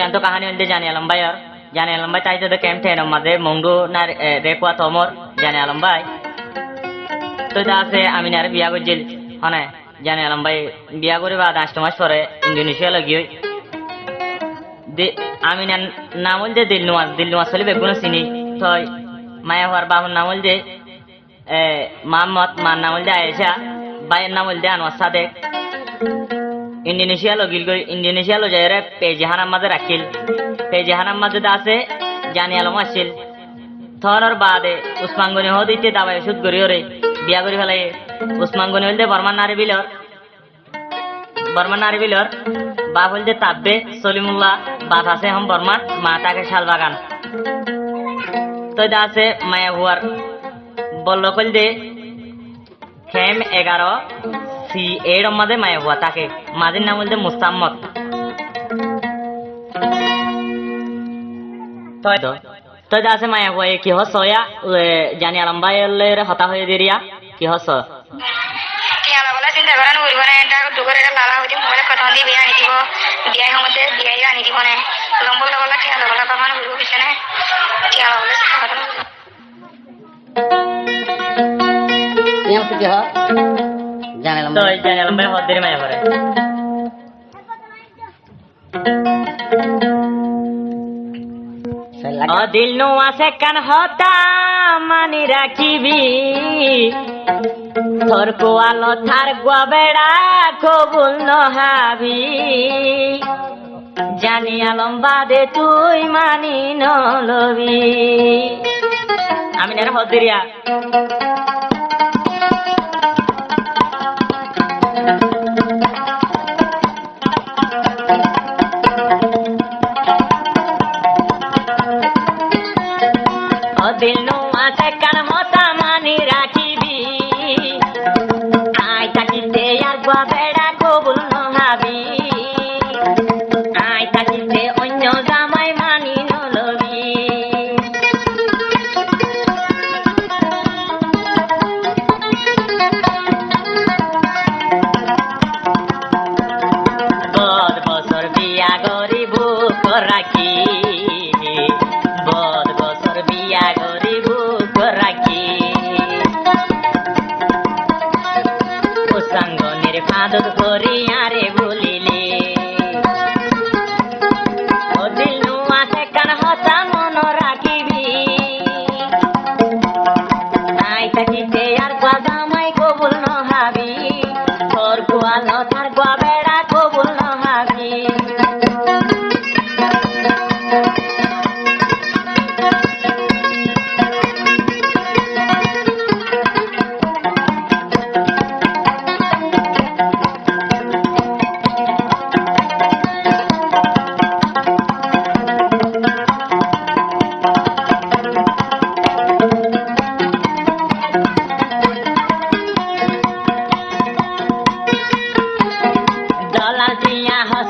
yanto kahani onde jani alam bayar jani alam bay tai to kem the no made mongdu na rekwa tomor jani alam bay to da se ami nar biya gojil hone jani alam bay biya gore ba 10 মাস পরে Indonesia লাগিয়ে de আমি নামল যে দিলনুয়া সলি বেগুন চিনি তই মায়া হওয়ার বাবুর নামল যে মোহাম্মদ মার নামল যে আয়েশা বাইয়ের নামল যে আনোয়ার সাদেক ইন্দোনেশিয়া লগিল গই ইন্দোনেশিয়া লো যায় রে পেজহানার মাঝে রাখিল পেজহানার মাঝে আছে জানি আলম আসিল থরর বাদে উসমান গনি হদিতে দাবাই ওষুধ করিও রে বিয়া করি ফেলাই উসমান গনি হলদে বর্মান নারী বিলর বাপ হলদে তাব্বে সলিমুল্লাহ বাপ আছে হম বর্মান মা তাকে শালবাগান তো আছে মায়া হুয়ার বলল কল দে খেম 11 সি এর মধ্যে মায়া হুয়া তাকে মাঝের নাম বলতে মুস্তাম্মদ তো আছে মায়া হুয়া কি হস হয়া জানি আলম ভাইয়ের হতা হয়ে দিরিয়া কি হস চিন্তা করেন উড়ব না এটা দুগরে লালা হইতে মোবাইলে কথা দিয়ে বিয়া আনি দিব বিয়া হমতে বিয়া আনি দিব না লম্বল লগলা কি লগলা পামান উড়ব বিছনে কি লগলা কথা yang tu jah jangan lambai hot diri maya pare দিল নো আছে কান হতা মানি রাখিবি তোর কোয়ালো থার গোবেড়া কবুল নহাবি জানি আলম বাদে তুই মানি নলবি আমি না হদিরিয়া দিল নো আছে কান হতা মানি রাখিবি আই থাকিতে আর গোবেড়া কবুল নহাবি আই থাকিতে অন্য জামাই মানি নলবি বদ বছর বিয়া গরিব রাখি বদ বছর বিয়া গরিব রাখি সাঙ্গনের ফাদত করি আরে ভুলিলে ও দিল নু আছে কান হতা মন রাখিবি আই থাকিতে আর গাদামাই কবুল নহাবি তোর গোয়াল থার গোবেড়া কবুল নহাবি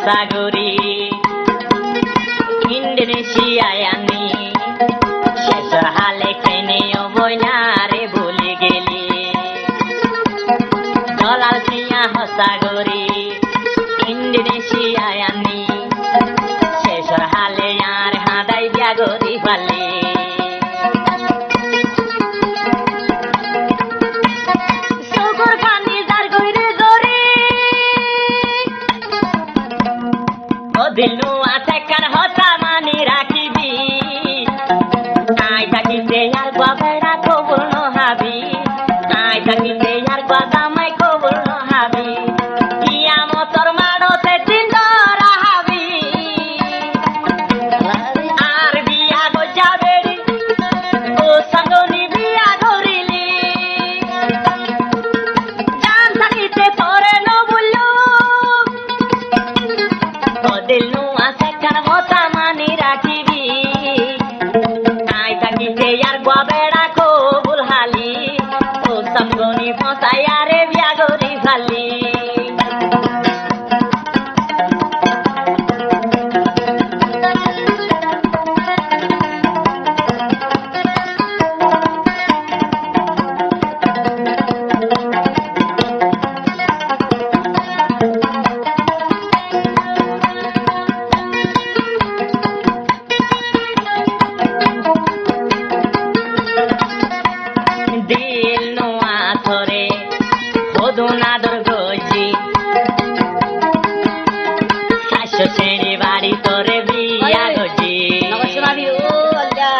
সাগরি ইন্দোনেশিয়ায় আনি শেষ হালে খেনে বইনারে ভুলে গেলি দলাল সিয়া হসাগরি ইন্দোনেশিয়ায় আনি শেষ হালে আর হাদাই বিয়াগরি পালে দিল নু আছে কান হতা মানি রাখিবি আই থাকিতে আর গোবেড়া কবুল নহাবি আই থাকিতে আর গোদামাই কবুল নহাবি কিয়ামতর মাড়তে দিন রাহাবি আর বিয়া গজাবেরি ও সঙ্গনি বিয়া গরিলি জান থাকিতে তোরে ন বললু দিল নু আছে কান হতা মানি রাখিবি আই থাকিতে আর গোবেড়া কবুল হালি ও সঙ্গনি ফসাইয়া রে বিয়া গরি ফালি সেড়ি বাড়ি তোরে বিয়া গজি নগর শোনাবি ও আল্লাহ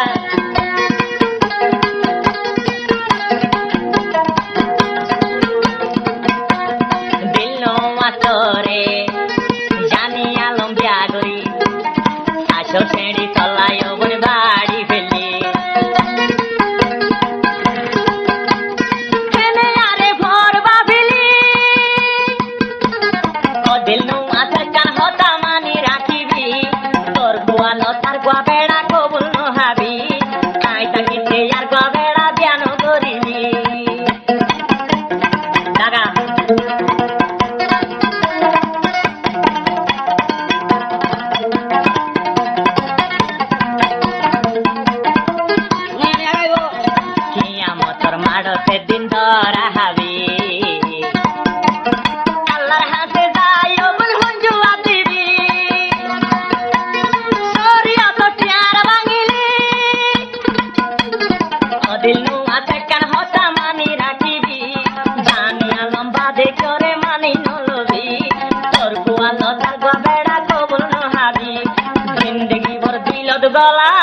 দিল মাতরে জানি আলম বিয়া গরি শাশুর সেড়ি তলায় বোন বাড়ি ফেলি কেনে আরে ভর বাবিলি ও দিল মাথার কান হতা মানি রাখিবি তোর গুয়া লতার গুয়া বেড়া কবুল নহাবি আই তাকিতে আর গুয়া বেড়া ধ্যান করিবি দাগা কিয়ামতর মাড়তে দিন ধরা হাবি আল্লাহর হাতে যাই ওমন হুঞ্জুয়া দিবি শরীয়ত টিয়ার ভাঙিলি অদিল নুয়াতে কান হতা মানি রাখিবি জানিয়া লম্বা দে করে মানি নলবি তোর কুয়া লতার গবেড়া কবুল নহাবি জিন্দগি ভর দিলত গলা